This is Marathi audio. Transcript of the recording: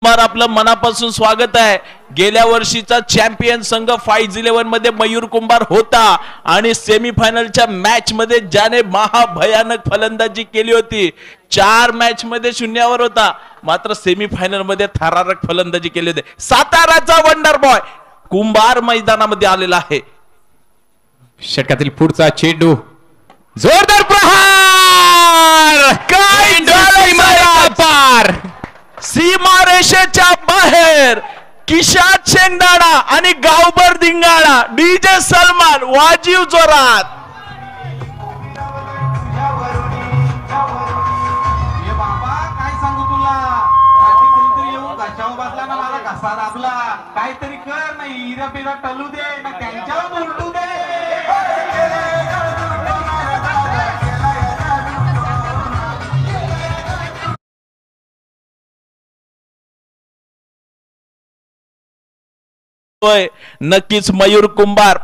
कुमार आपलं मनापासून स्वागत आहे। गेल्या वर्षीचा चॅम्पियन संघ 5-11 मध्ये मयूर कुंभार होता आणि सेमीफायनलच्या मॅच मध्ये ज्याने महाभयानक फलंदाजी केली होती, 4 मॅच मध्ये शून्यावर होता, मात्र सेमीफायनल मध्ये थरारक फलंदाजी केली होती। साताराचा वंडर बॉय कुंभार मैदानामध्ये आलेला आहे। षटकातील पुढचा चेंडू, जोरदार प्रहार, काय झालं पार सीमारेषेच्या बाहेर। किशात शेंगदाणा आणि गावभर धिंगाणा, डीजे सलमान वाजीव जोरात। काहीतरी कर नाही, हिरा पिरा टलू दे ना, त्यांच्यावर उलटू दे। नक्कीच मयूर कुंभार